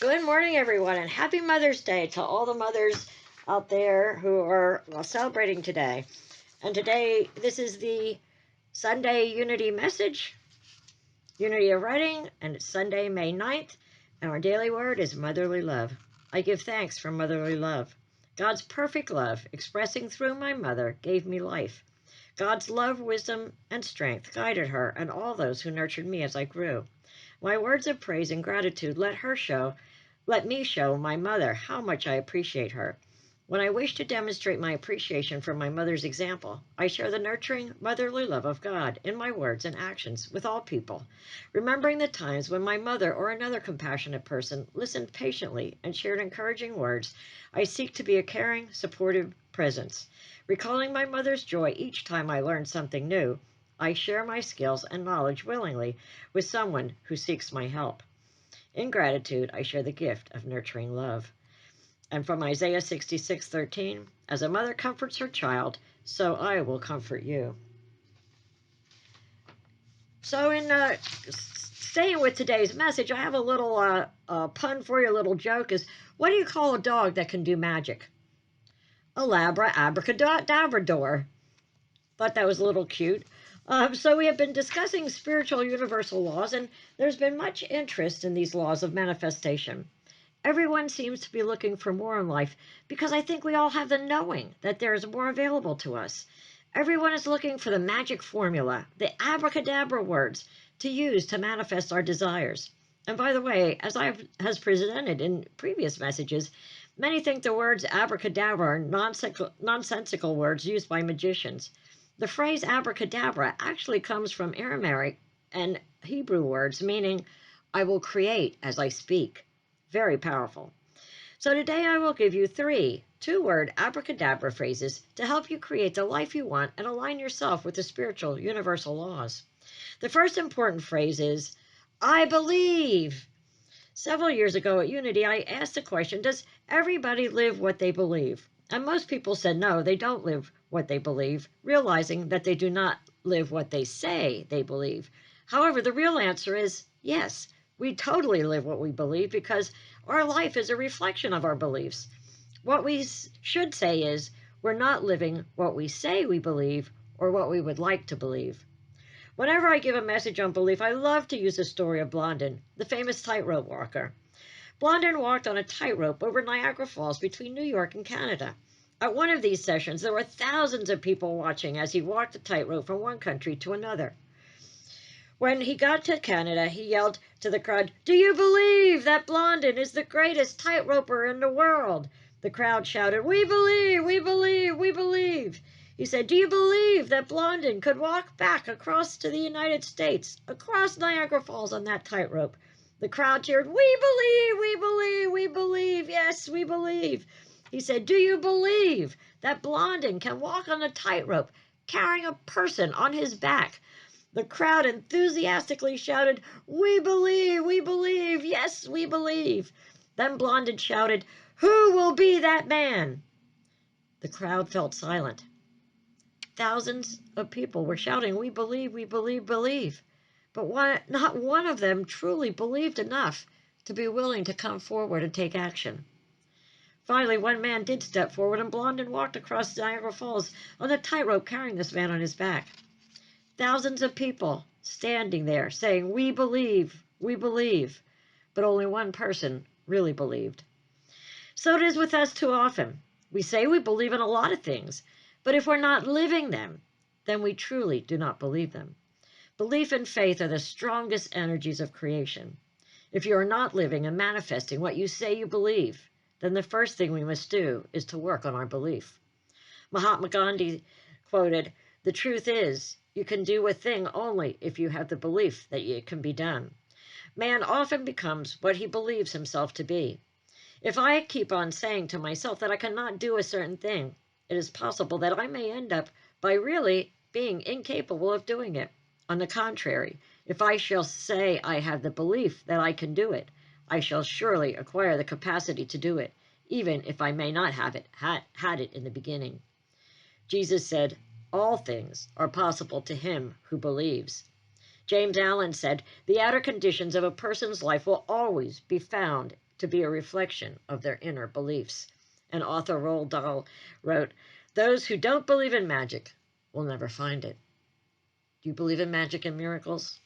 Good morning, everyone, and happy Mother's Day to all the mothers out there who are celebrating today. And today, this is the Sunday Unity message, Unity of Writing, and it's Sunday, May 9th, and our daily word is motherly love. I give thanks for motherly love. God's perfect love, expressing through my mother, gave me life. God's love, wisdom, and strength guided her and all those who nurtured me as I grew. My words of praise and gratitude let me show my mother how much I appreciate her. When I wish to demonstrate my appreciation for my mother's example, I share the nurturing, motherly love of God in my words and actions with all people, remembering the times when my mother or another compassionate person listened patiently and shared encouraging words. I seek to be a caring, supportive presence. Recalling my mother's joy each time I learn something new, I share my skills and knowledge willingly with someone who seeks my help. In gratitude, I share the gift of nurturing love. And from Isaiah 66:13, as a mother comforts her child, so I will comfort you. So in staying with today's message, I have a little pun for you, a little joke is, what do you call a dog that can do magic? Abracadabra door. Thought that was a little cute. So we have been discussing spiritual universal laws, and there's been much interest in these laws of manifestation. Everyone seems to be looking for more in life because I think we all have the knowing that there is more available to us. Everyone is looking for the magic formula, the abracadabra words to use to manifest our desires. And by the way, as I have presented in previous messages, many think the words abracadabra are nonsensical words used by magicians. The phrase abracadabra actually comes from Aramaic and Hebrew words meaning, I will create as I speak. Very powerful. So today I will give you 3 two-word abracadabra phrases to help you create the life you want and align yourself with the spiritual universal laws. The first important phrase is, I believe. Several years ago at Unity, I asked the question, does everybody live what they believe? And most people said no, they don't live what they believe, realizing that they do not live what they say they believe. However, the real answer is yes, we totally live what we believe because our life is a reflection of our beliefs. What we should say is we're not living what we say we believe or what we would like to believe. Whenever I give a message on belief, I love to use the story of Blondin, the famous tightrope walker. Blondin walked on a tightrope over Niagara Falls between New York and Canada. At one of these sessions, there were thousands of people watching as he walked the tightrope from one country to another. When he got to Canada, he yelled to the crowd, do you believe that Blondin is the greatest tightroper in the world? The crowd shouted, we believe, we believe, we believe. He said, do you believe that Blondin could walk back across to the United States, across Niagara Falls on that tightrope? The crowd cheered, we believe, we believe, we believe, yes, we believe. He said, do you believe that Blondin can walk on a tightrope carrying a person on his back? The crowd enthusiastically shouted, we believe, yes, we believe. Then Blondin shouted, who will be that man? The crowd fell silent. Thousands of people were shouting, we believe, believe. But not one of them truly believed enough to be willing to come forward and take action. Finally, one man did step forward, and Blondin walked across Niagara Falls on a tightrope carrying this man on his back. Thousands of people standing there saying, we believe, but only one person really believed. So it is with us too often. We say we believe in a lot of things, but if we're not living them, then we truly do not believe them. Belief and faith are the strongest energies of creation. If you are not living and manifesting what you say you believe, then the first thing we must do is to work on our belief. Mahatma Gandhi quoted, the truth is, you can do a thing only if you have the belief that it can be done. Man often becomes what he believes himself to be. If I keep on saying to myself that I cannot do a certain thing, it is possible that I may end up by really being incapable of doing it. On the contrary, if I shall say I have the belief that I can do it, I shall surely acquire the capacity to do it, even if I may not have had it in the beginning. Jesus said, all things are possible to him who believes. James Allen said, the outer conditions of a person's life will always be found to be a reflection of their inner beliefs. And author Roald Dahl wrote, "Those who don't believe in magic will never find it." Do you believe in magic and miracles?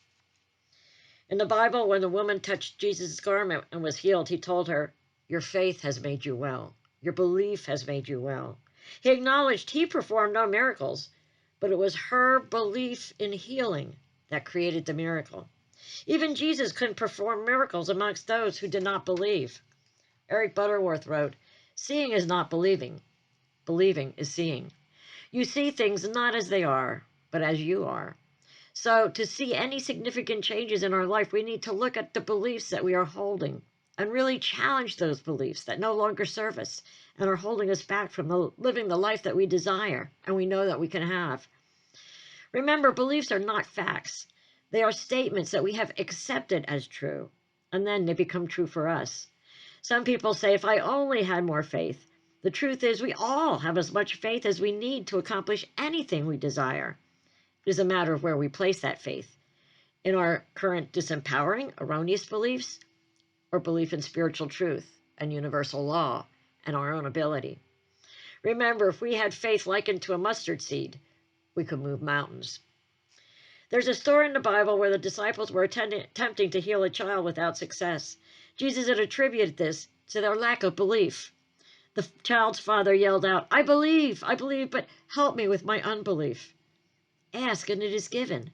In the Bible, when the woman touched Jesus' garment and was healed, he told her, "Your faith has made you well. Your belief has made you well." He acknowledged he performed no miracles, but it was her belief in healing that created the miracle. Even Jesus couldn't perform miracles amongst those who did not believe. Eric Butterworth wrote, "Seeing is not believing. Believing is seeing." You see things not as they are, but as you are. So to see any significant changes in our life, we need to look at the beliefs that we are holding and really challenge those beliefs that no longer serve us and are holding us back from living the life that we desire and we know that we can have. Remember, beliefs are not facts. They are statements that we have accepted as true, and then they become true for us. Some people say, if I only had more faith. The truth is, we all have as much faith as we need to accomplish anything we desire. It is a matter of where we place that faith. In our current disempowering, erroneous beliefs, or belief in spiritual truth and universal law and our own ability. Remember, if we had faith likened to a mustard seed, we could move mountains. There's a story in the Bible where the disciples were attempting to heal a child without success. Jesus had attributed this to their lack of belief. The child's father yelled out, I believe, but help me with my unbelief." Ask and it is given.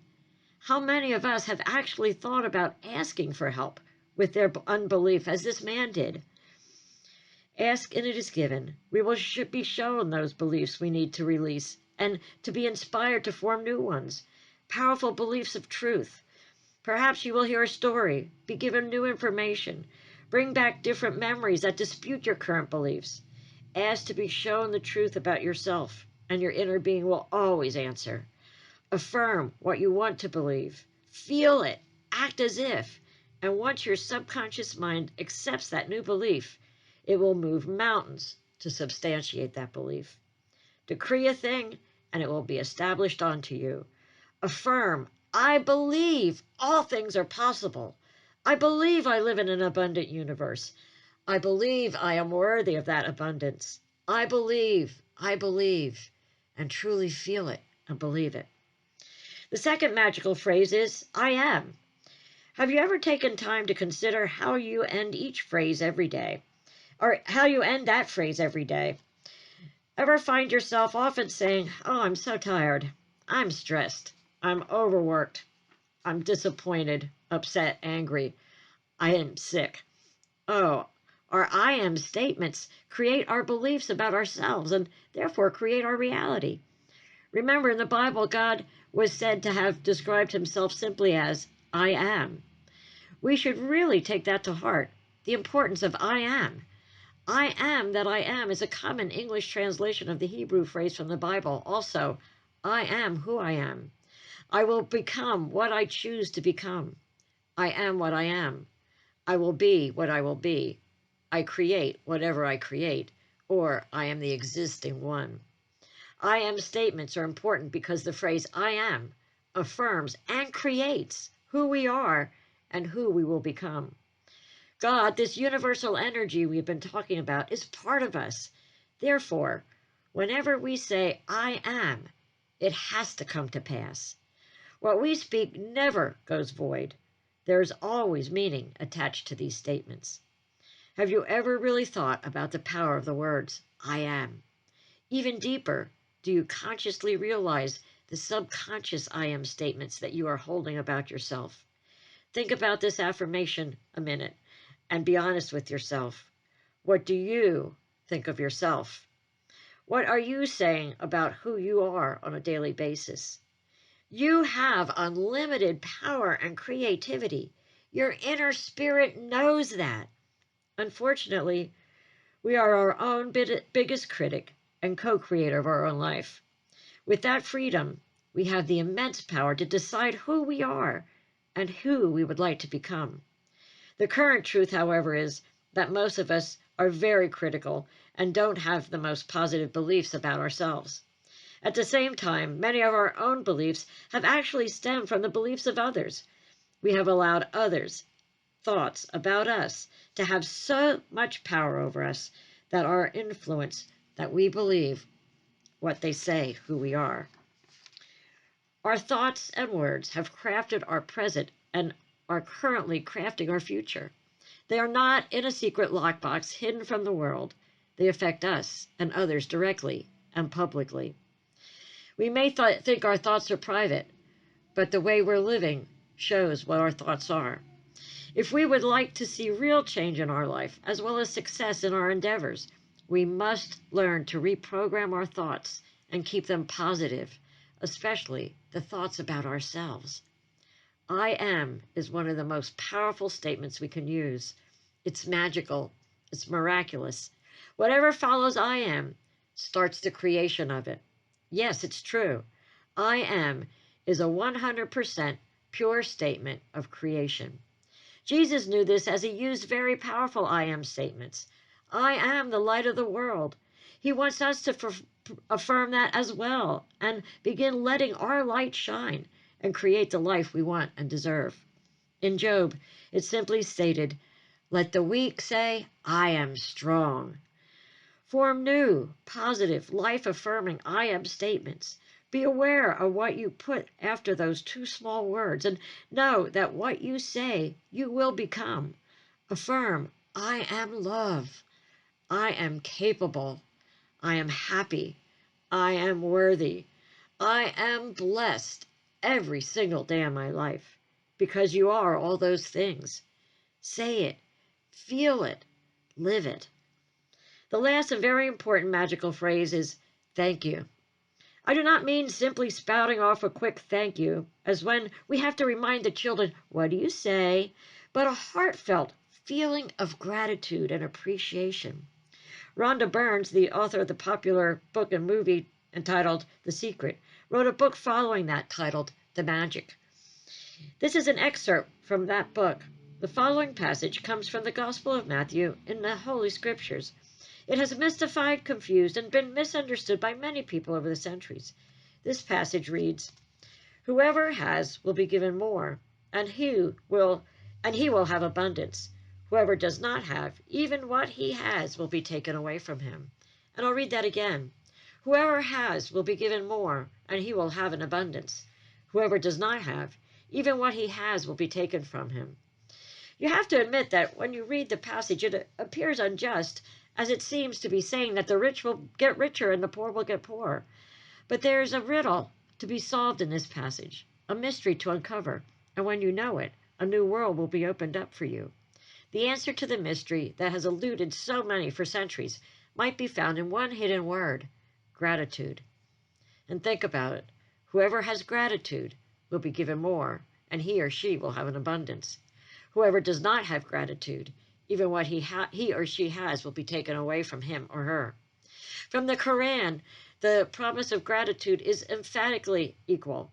How many of us have actually thought about asking for help with their unbelief, as this man did? Ask and it is given. We will be shown those beliefs we need to release and to be inspired to form new ones, powerful beliefs of truth. Perhaps you will hear a story, be given new information, bring back different memories that dispute your current beliefs. Ask to be shown the truth about yourself, and your inner being will always answer. Affirm what you want to believe. Feel it. Act as if. And once your subconscious mind accepts that new belief, it will move mountains to substantiate that belief. Decree a thing, and it will be established onto you. Affirm, I believe all things are possible. I believe I live in an abundant universe. I believe I am worthy of that abundance. I believe, and truly feel it and believe it. The second magical phrase is, I am. Have you ever taken time to consider how you end each phrase every day? Or how you end that phrase every day? Ever find yourself often saying, oh, I'm so tired. I'm stressed. I'm overworked. I'm disappointed, upset, angry. I am sick. Oh, our I am statements create our beliefs about ourselves and therefore create our reality. Remember, in the Bible, God was said to have described himself simply as, I am. We should really take that to heart, the importance of I am. I am that I am is a common English translation of the Hebrew phrase from the Bible. Also, I am who I am. I will become what I choose to become. I am what I am. I will be what I will be. I create whatever I create, or I am the existing one. I am statements are important because the phrase I am affirms and creates who we are and who we will become. God, this universal energy we've been talking about, is part of us. Therefore, whenever we say I am, it has to come to pass. What we speak never goes void. There is always meaning attached to these statements. Have you ever really thought about the power of the words I am? Even deeper, do you consciously realize the subconscious I am statements that you are holding about yourself? Think about this affirmation a minute and be honest with yourself. What do you think of yourself? What are you saying about who you are on a daily basis? You have unlimited power and creativity. Your inner spirit knows that. Unfortunately, we are our own biggest critic and co-creator of our own life. With that freedom, we have the immense power to decide who we are and who we would like to become. The current truth, however, is that most of us are very critical and don't have the most positive beliefs about ourselves. At the same time, many of our own beliefs have actually stemmed from the beliefs of others. We have allowed others' thoughts about us to have so much power over us that our influence, that we believe what they say, who we are. Our thoughts and words have crafted our present and are currently crafting our future. They are not in a secret lockbox hidden from the world. They affect us and others directly and publicly. We may think our thoughts are private, but the way we're living shows what our thoughts are. If we would like to see real change in our life, as well as success in our endeavors, we must learn to reprogram our thoughts and keep them positive, especially the thoughts about ourselves. I am is one of the most powerful statements we can use. It's magical. It's miraculous. Whatever follows I am starts the creation of it. Yes, it's true. I am is a 100% pure statement of creation. Jesus knew this as he used very powerful I am statements. I am the light of the world. He wants us to affirm that as well and begin letting our light shine and create the life we want and deserve. In Job, it simply stated, "Let the weak say, I am strong." Form new, positive, life-affirming I am statements. Be aware of what you put after those two small words and know that what you say, you will become. Affirm, I am love. I am capable. I am happy. I am worthy. I am blessed every single day of my life because you are all those things. Say it, feel it, live it. The last and very important magical phrase is thank you. I do not mean simply spouting off a quick thank you, as when we have to remind the children, what do you say? But a heartfelt feeling of gratitude and appreciation. Rhonda Burns, the author of the popular book and movie entitled The Secret, wrote a book following that titled The Magic. This is an excerpt from that book. The following passage comes from the Gospel of Matthew in the Holy Scriptures. It has mystified, confused, and been misunderstood by many people over the centuries. This passage reads, "Whoever has will be given more, and he will have abundance. Whoever does not have, even what he has will be taken away from him." And I'll read that again. Whoever has will be given more, and he will have an abundance. Whoever does not have, even what he has will be taken from him. You have to admit that when you read the passage, it appears unjust, as it seems to be saying that the rich will get richer and the poor will get poorer. But there is a riddle to be solved in this passage, a mystery to uncover, and when you know it, a new world will be opened up for you. The answer to the mystery that has eluded so many for centuries might be found in one hidden word, gratitude. And think about it. Whoever has gratitude will be given more, and he or she will have an abundance. Whoever does not have gratitude, even what he or she has will be taken away from him or her. From the Quran, the promise of gratitude is emphatically equal.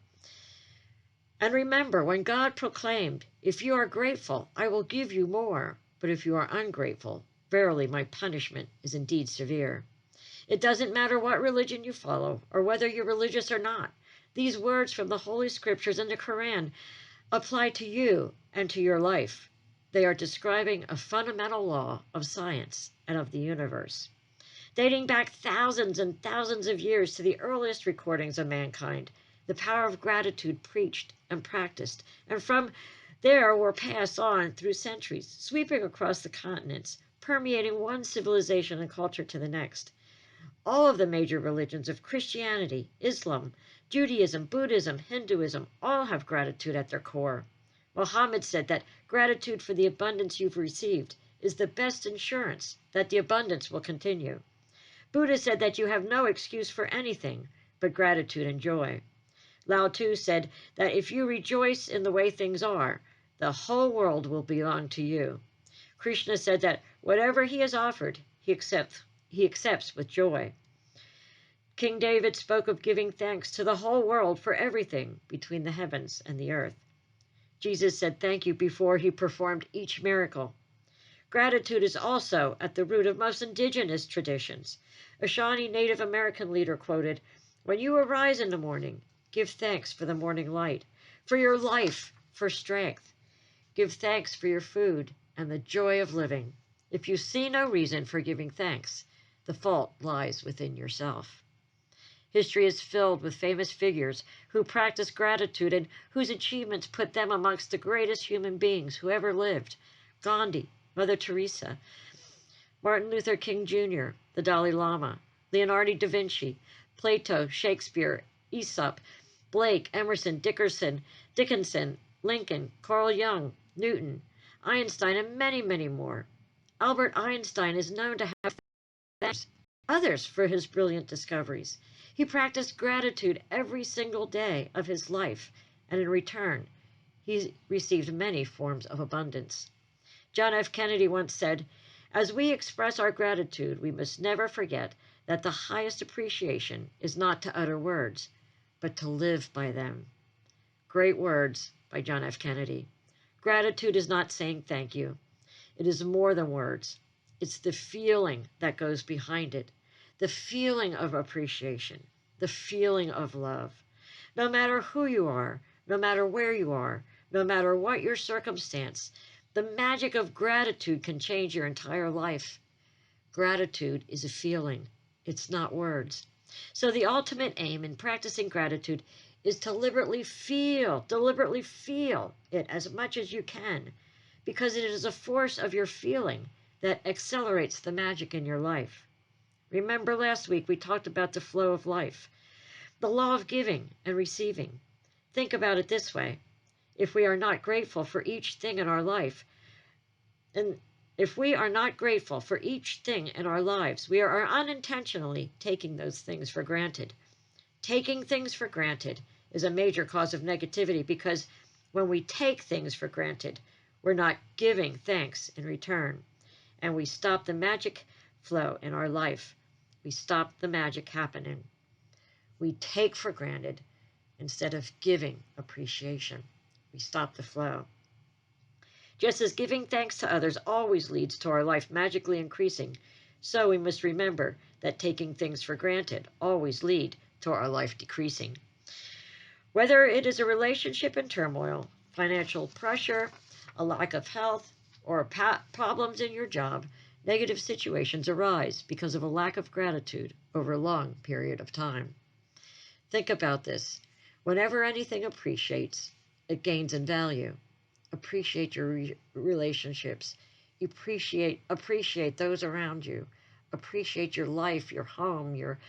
And remember, when God proclaimed, "If you are grateful, I will give you more. But if you are ungrateful, verily my punishment is indeed severe." It doesn't matter what religion you follow or whether you're religious or not. These words from the Holy Scriptures and the Quran apply to you and to your life. They are describing a fundamental law of science and of the universe. Dating back thousands and thousands of years to the earliest recordings of mankind, the power of gratitude preached and practiced, and from there were passed on through centuries, sweeping across the continents, permeating one civilization and culture to the next. All of the major religions of Christianity, Islam, Judaism, Buddhism, Hinduism, all have gratitude at their core. Muhammad said that gratitude for the abundance you've received is the best insurance that the abundance will continue. Buddha said that you have no excuse for anything but gratitude and joy. Lao Tzu said that if you rejoice in the way things are, the whole world will belong to you. Krishna said that whatever he is offered, he accepts with joy. King David spoke of giving thanks to the whole world for everything between the heavens and the earth. Jesus said thank you before he performed each miracle. Gratitude is also at the root of most indigenous traditions. A Shawnee Native American leader quoted, "When you arise in the morning, give thanks for the morning light, for your life, for strength. Give thanks for your food and the joy of living. If you see no reason for giving thanks, the fault lies within yourself. History is filled with famous figures who practiced gratitude and whose achievements put them amongst the greatest human beings who ever lived. Gandhi, Mother Teresa, Martin Luther King Jr., the Dalai Lama, Leonardo da Vinci, Plato, Shakespeare, Aesop, Blake, Emerson, Dickinson, Lincoln, Carl Jung, Newton, Einstein, and many, many more. Albert Einstein is known to have thanked others for his brilliant discoveries. He practiced gratitude every single day of his life, and in return, he received many forms of abundance. John F. Kennedy once said, "As we express our gratitude, we must never forget that the highest appreciation is not to utter words, but to live by them." Great words by John F. Kennedy. Gratitude is not saying thank you. It is more than words. It's the feeling that goes behind it, the feeling of appreciation, the feeling of love. No matter who you are, no matter where you are, no matter what your circumstance, the magic of gratitude can change your entire life. Gratitude is a feeling. It's not words. So the ultimate aim in practicing gratitude is to deliberately feel it as much as you can, because it is a force of your feeling that accelerates the magic in your life. Remember last week we talked about the flow of life, the law of giving and receiving. Think about it this way. If we are not grateful for each thing in our life, and if we are not grateful for each thing in our lives, we are unintentionally taking those things for granted. Taking things for granted is a major cause of negativity, because when we take things for granted, we're not giving thanks in return, and we stop the magic flow in our life. We stop the magic happening. We take for granted instead of giving appreciation. We stop the flow. Just as giving thanks to others always leads to our life magically increasing, so we must remember that taking things for granted always lead to our life decreasing. Whether it is a relationship in turmoil, financial pressure, a lack of health, or problems in your job, negative situations arise because of a lack of gratitude over a long period of time. Think about this. Whenever anything appreciates, it gains in value. Appreciate your relationships. Appreciate those around you. Appreciate your life, your home, your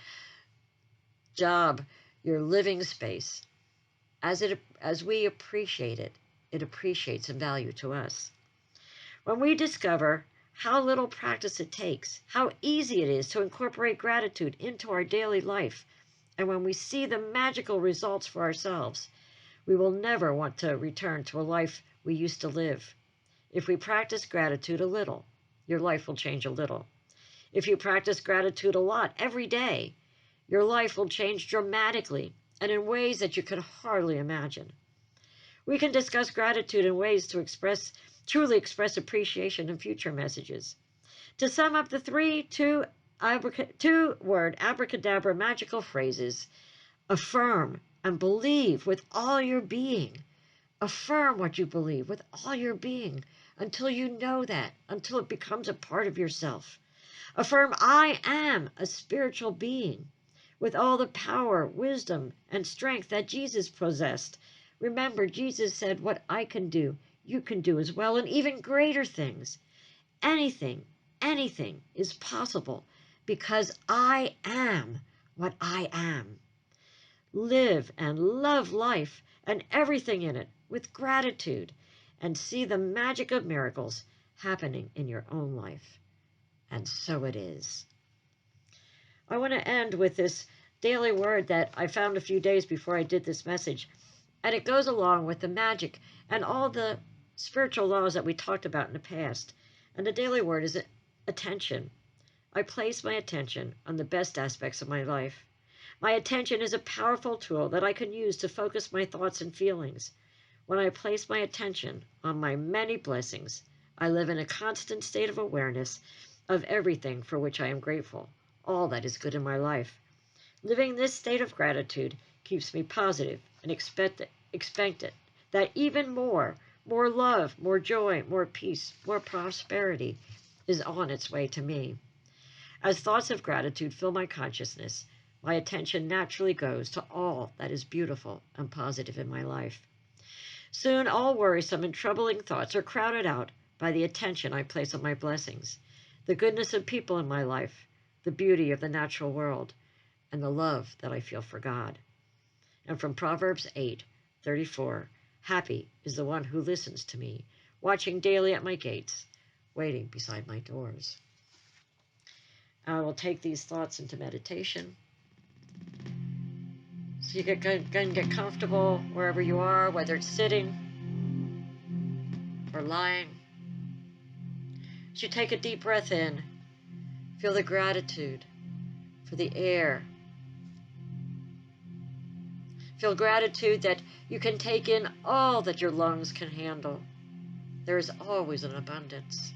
job, your living space. As we appreciate it, it appreciates in value to us. When we discover how little practice it takes, how easy it is to incorporate gratitude into our daily life, and when we see the magical results for ourselves, we will never want to return to a life we used to live. If we practice gratitude a little, your life will change a little. If you practice gratitude a lot every day, your life will change dramatically and in ways that you could hardly imagine. We can discuss gratitude in ways to truly express appreciation in future messages. To sum up the two-word abracadabra magical phrases, affirm and believe with all your being. Affirm what you believe with all your being until you know that, until it becomes a part of yourself. Affirm, I am a spiritual being with all the power, wisdom, and strength that Jesus possessed. Remember, Jesus said, what I can do, you can do as well, and even greater things. Anything is possible because I am what I am. Live and love life and everything in it with gratitude, and see the magic of miracles happening in your own life. And so it is. I want to end with this daily word that I found a few days before I did this message, and it goes along with the magic and all the spiritual laws that we talked about in the past. And the daily word is attention. I place my attention on the best aspects of my life. My attention is a powerful tool that I can use to focus my thoughts and feelings. When I place my attention on my many blessings, I live in a constant state of awareness of everything for which I am grateful, all that is good in my life. Living this state of gratitude keeps me positive and expectant that even more More love, more joy, more peace, more prosperity is on its way to me. As thoughts of gratitude fill my consciousness, my attention naturally goes to all that is beautiful and positive in my life. Soon all worrisome and troubling thoughts are crowded out by the attention I place on my blessings, the goodness of people in my life, the beauty of the natural world, and the love that I feel for God. And from Proverbs 8:34, happy is the one who listens to me, watching daily at my gates, waiting beside my doors. I will take these thoughts into meditation. So you can get comfortable wherever you are, whether it's sitting or lying. As you take a deep breath in, feel the gratitude for the air. Feel gratitude that you can take in all that your lungs can handle. There is always an abundance.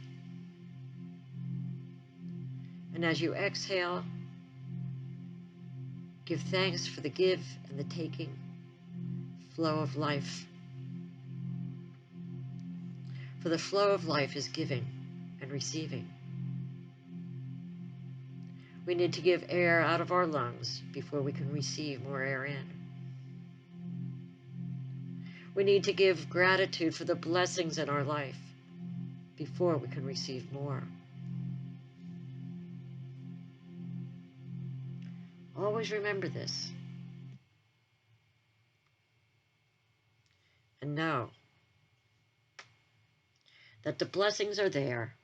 And as you exhale, give thanks for the give and the taking flow of life. For the flow of life is giving and receiving. We need to give air out of our lungs before we can receive more air in. We need to give gratitude for the blessings in our life before we can receive more. Always remember this. And know that the blessings are there.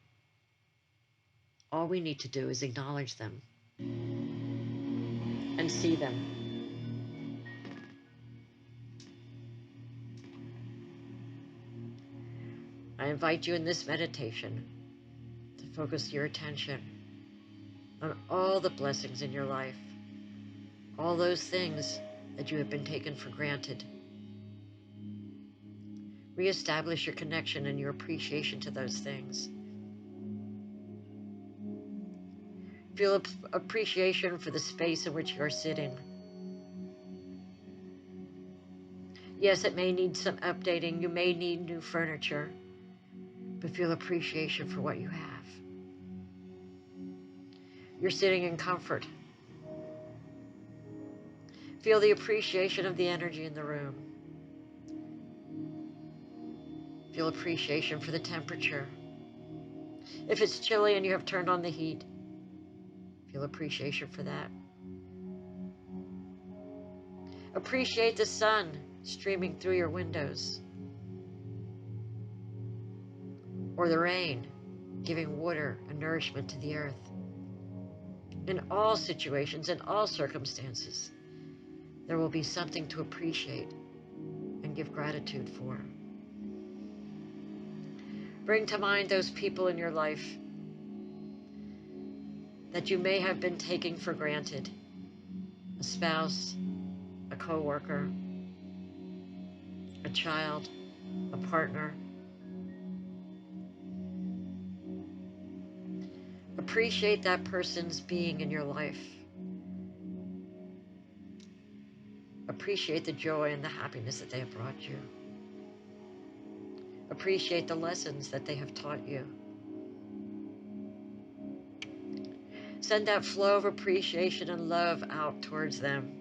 All we need to do is acknowledge them and see them. I invite you in this meditation to focus your attention on all the blessings in your life, all those things that you have been taken for granted. Reestablish your connection and your appreciation to those things. Feel appreciation for the space in which you are sitting. Yes, it may need some updating. You may need new furniture, but feel appreciation for what you have. You're sitting in comfort. Feel the appreciation of the energy in the room. Feel appreciation for the temperature. If it's chilly and you have turned on the heat, feel appreciation for that. Appreciate the sun streaming through your windows, or the rain giving water and nourishment to the earth. In all situations, in all circumstances, there will be something to appreciate and give gratitude for. Bring to mind those people in your life that you may have been taking for granted. A spouse, a coworker, a child, a partner. Appreciate that person's being in your life. Appreciate the joy and the happiness that they have brought you. Appreciate the lessons that they have taught you. Send that flow of appreciation and love out towards them.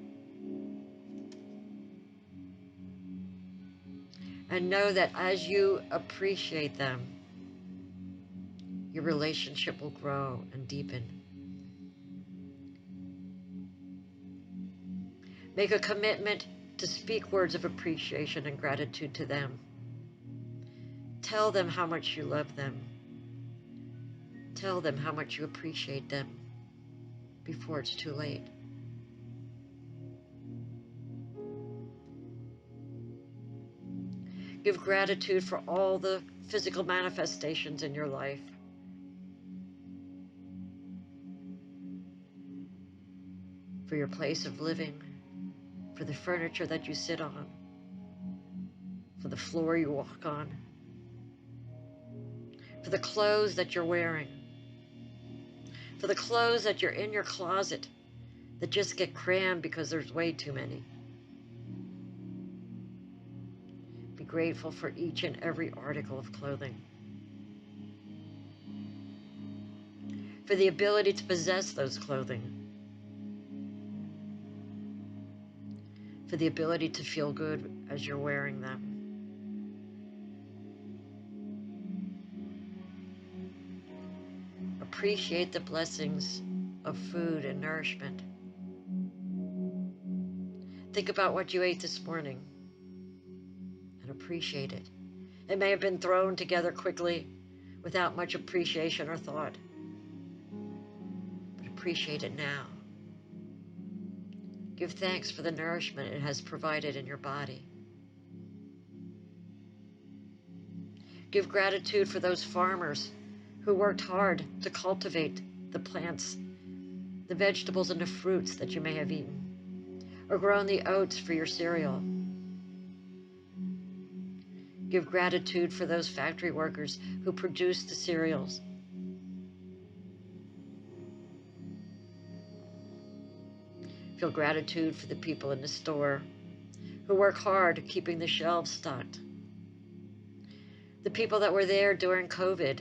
And know that as you appreciate them, your relationship will grow and deepen. Make a commitment to speak words of appreciation and gratitude to them. Tell them how much you love them. Tell them how much you appreciate them before it's too late. Give gratitude for all the physical manifestations in your life. For your place of living, for the furniture that you sit on, for the floor you walk on, for the clothes that you're wearing, for the clothes that you're in your closet that just get crammed because there's way too many. Be grateful for each and every article of clothing, for the ability to possess those clothing, for the ability to feel good as you're wearing them. Appreciate the blessings of food and nourishment. Think about what you ate this morning and appreciate it. It may have been thrown together quickly without much appreciation or thought, but appreciate it now. Give thanks for the nourishment it has provided in your body. Give gratitude for those farmers who worked hard to cultivate the plants, the vegetables and the fruits that you may have eaten, or grown the oats for your cereal. Give gratitude for those factory workers who produced the cereals. Feel gratitude for the people in the store who work hard keeping the shelves stocked. The people that were there during COVID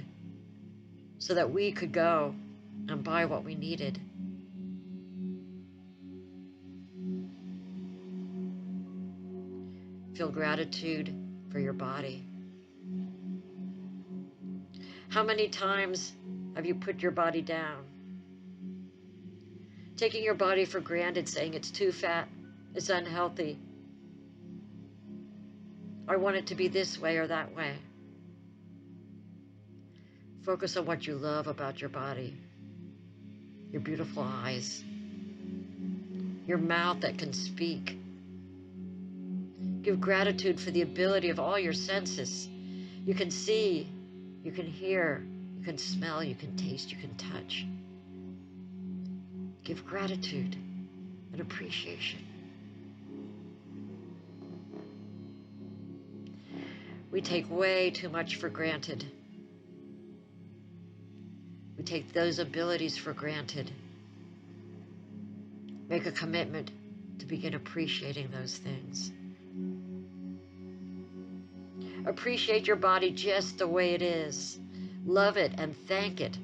so that we could go and buy what we needed. Feel gratitude for your body. How many times have you put your body down? Taking your body for granted, saying it's too fat, it's unhealthy. I want it to be this way or that way. Focus on what you love about your body. Your beautiful eyes. Your mouth that can speak. Give gratitude for the ability of all your senses. You can see, you can hear, you can smell, you can taste, you can touch. Give gratitude and appreciation. We take way too much for granted. We take those abilities for granted. Make a commitment to begin appreciating those things. Appreciate your body just the way it is. Love it and thank it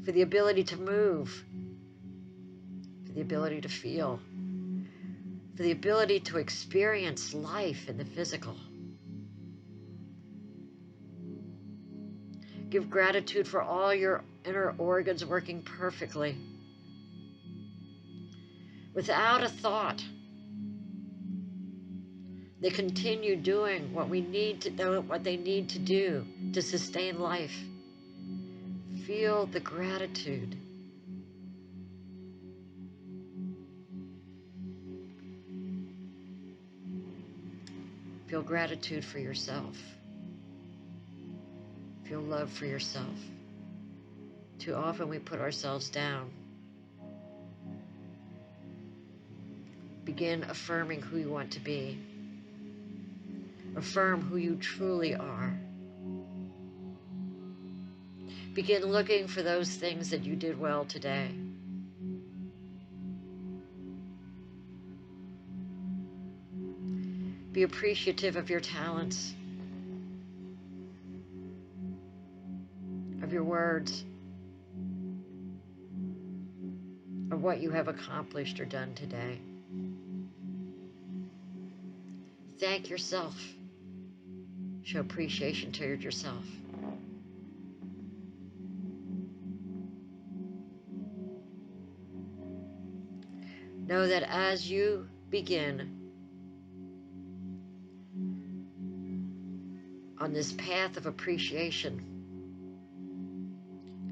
for the ability to move, for the ability to feel, for the ability to experience life in the physical. Give gratitude for all your inner organs working perfectly, without a thought. They continue doing what we need to do, what they need to do to sustain life. Feel the gratitude. Feel gratitude for yourself. Feel love for yourself. Too often we put ourselves down. Begin affirming who you want to be. Affirm who you truly are. Begin looking for those things that you did well today. Be appreciative of your talents, of your words, of what you have accomplished or done today. Thank yourself. Show appreciation toward yourself. Know that as you begin on this path of appreciation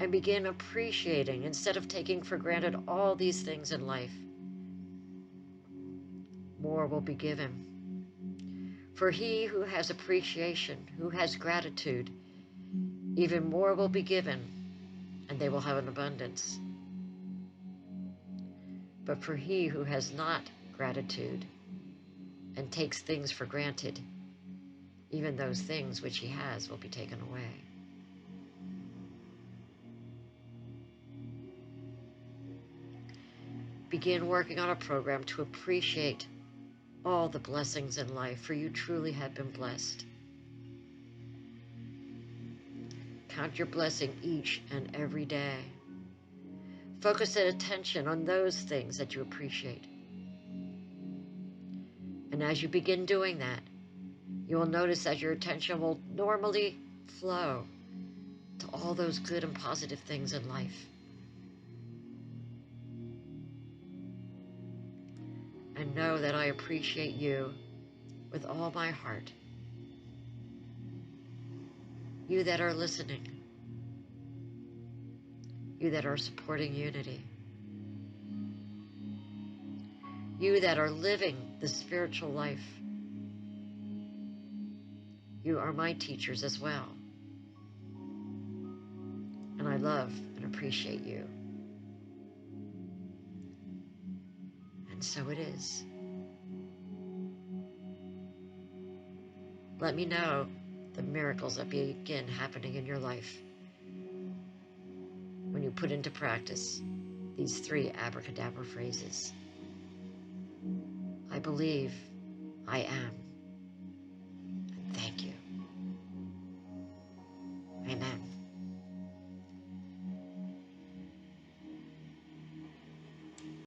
and begin appreciating instead of taking for granted all these things in life, more will be given. For he who has appreciation, who has gratitude, even more will be given, and they will have an abundance. But for he who has not gratitude and takes things for granted, even those things which he has will be taken away. Begin working on a program to appreciate all the blessings in life, for you truly have been blessed. Count your blessing each and every day. Focus that attention on those things that you appreciate. And as you begin doing that, you will notice that your attention will normally flow to all those good and positive things in life. And know that I appreciate you with all my heart. You that are listening. You that are supporting unity. You that are living the spiritual life. You are my teachers as well. And I love and appreciate you. And so it is. Let me know the miracles that begin happening in your life when you put into practice these 3 abracadabra phrases. I believe I am.